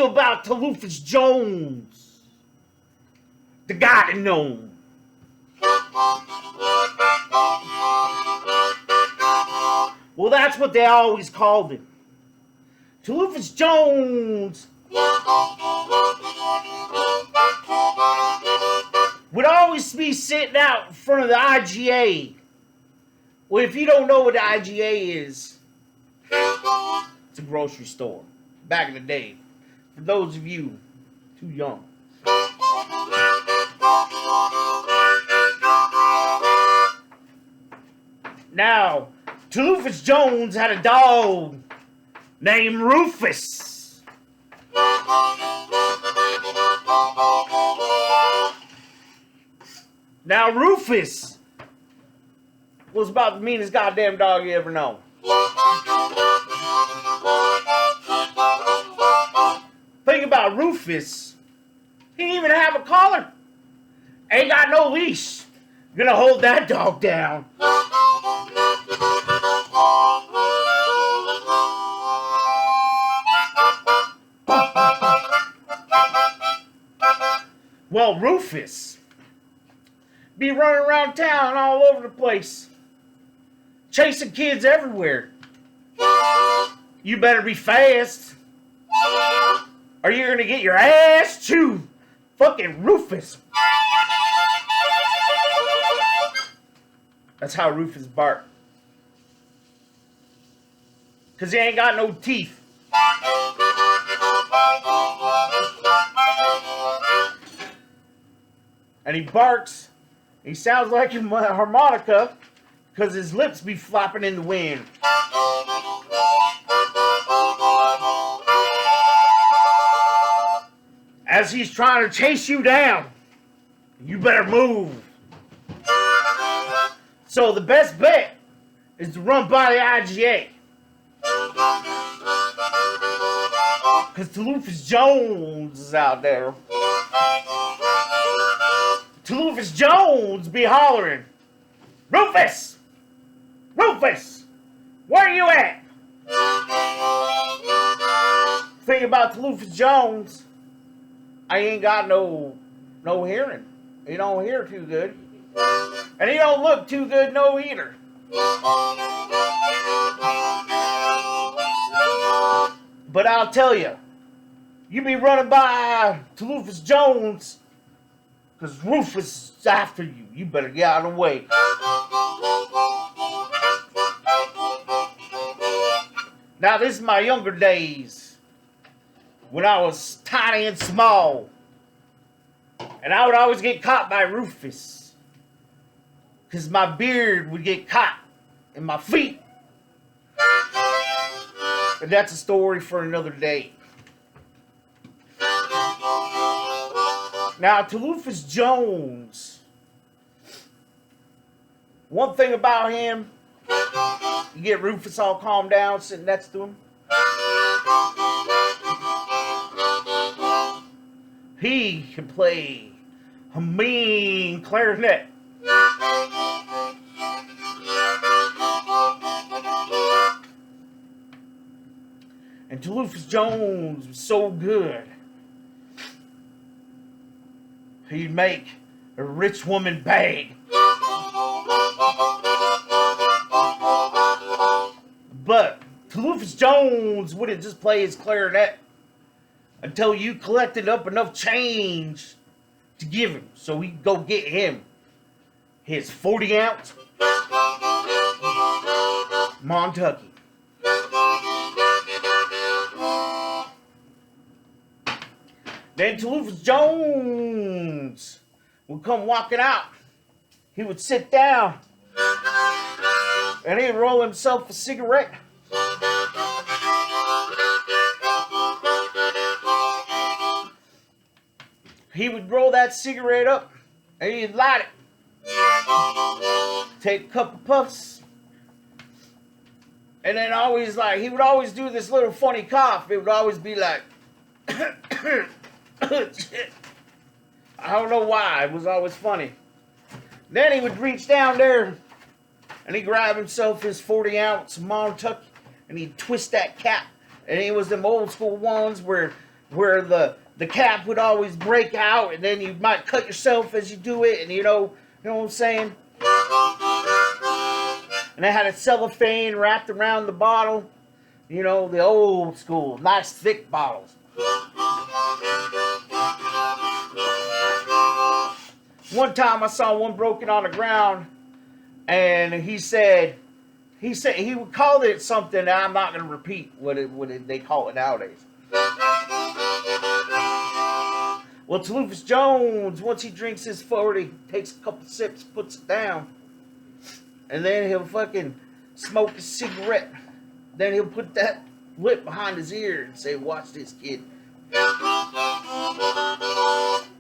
you about Toluphas Jones, the Garden Gnome. Well, that's what they always called him. Toluphas Jones would always be sitting out in front of the IGA. Well, if you don't know what the IGA is, it's a grocery store. Back in the day. For those of you too young. Now, Toluphas Jones had a dog named Rufus. Now, Rufus was about the meanest goddamn dog you ever know. Thing about Rufus, he didn't even have a collar. Ain't got no leash. Gonna hold that dog down. Well, Rufus be running around town all over the place, chasing kids everywhere. You better be fast, or you're gonna get your ass chewed. Fucking Rufus. That's how Rufus barked. Cause he ain't got no teeth. And he barks. He sounds like a harmonica because his lips be flopping in the wind. As he's trying to chase you down, you better move. So the best bet is to run by the IGA. Because Toluphas Jones is out there. Toluphas Jones be hollering, Rufus! Rufus! Where you at? Thing about Toluphas Jones, I ain't got no hearing. He don't hear too good. And he don't look too good no either. But I'll tell you, you be running by Toluphas Jones, because Rufus is after you. You better get out of the way. Now, this is my younger days, when I was tiny and small. And I would always get caught by Rufus, because my beard would get caught in my feet. And that's a story for another day. Now, Toluphas Jones, one thing about him, you get Rufus all calmed down sitting next to him. He can play a mean clarinet. And Toluphas Jones was so good, he'd make a rich woman beg. But Toluphas Jones wouldn't just play his clarinet until you collected up enough change to give him, so he'd go get him his 40-ounce Montucky. Then Toluphas Jones would come walking out. He would sit down and he'd roll himself a cigarette. He would roll that cigarette up and he'd light it. Take a couple puffs. And then always he would always do this little funny cough. It would always be like, I don't know why. It was always funny. Then he would reach down there and he'd grab himself his 40-ounce Montucky and he'd twist that cap. And it was them old school ones where where the cap would always break out, and then you might cut yourself as you do it, and you know what I'm saying? And they had a cellophane wrapped around the bottle. You know, the old school, nice thick bottles. One time I saw one broken on the ground, and he said he would call it something that I'm not going to repeat what they call it nowadays. Well, Toluphas Jones, once he drinks his 40, takes a couple sips, puts it down, and then he'll fucking smoke a cigarette. Then he'll put that lip behind his ear and say, "Watch this, kid."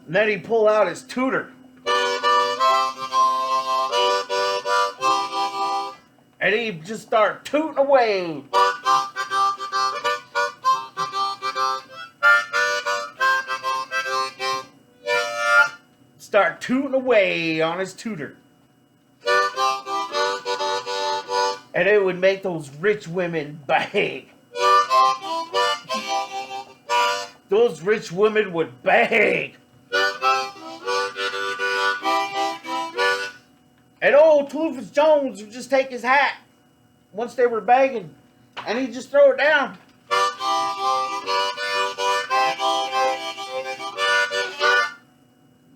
And then he'd pull out his tutor. And he'd just start tooting away. Start tooting away on his tutor. And it would make those rich women beg. Those rich women would beg. And old Toluphas Jones would just take his hat once they were begging, and he'd just throw it down.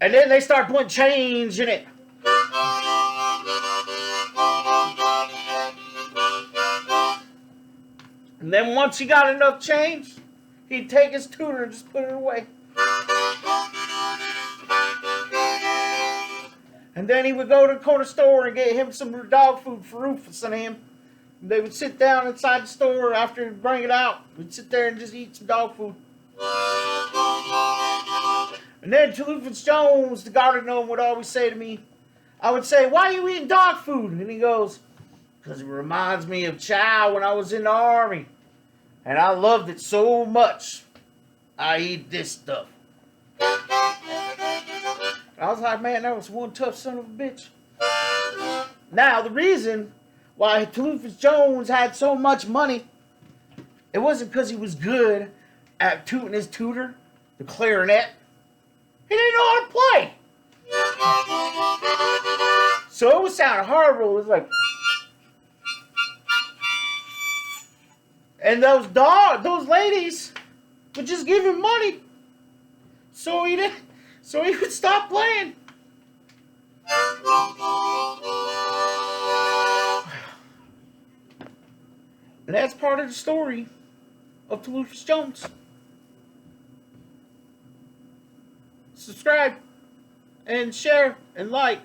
And then they start putting change in it. And then once he got enough change, he'd take his tutor and just put it away. And then he would go to the corner store and get him some dog food for Rufus and him. And they would sit down inside the store after he'd bring it out. We'd sit there and just eat some dog food. And then Toluphas Jones, the Garden Gnome, would always say to me, I would say, "Why are you eating dog food?" And he goes, "Because it reminds me of chow when I was in the army. And I loved it so much, I eat this stuff." I was like, man, that was one tough son of a bitch. Now, the reason why Toluphas Jones had so much money, it wasn't because he was good at tooting his tutor, the clarinet. He didn't know how to play. So it was sounding horrible. It was like... And those ladies would just give him money. So he would stop playing. And that's part of the story of Toluphas Jones. Subscribe and share and like.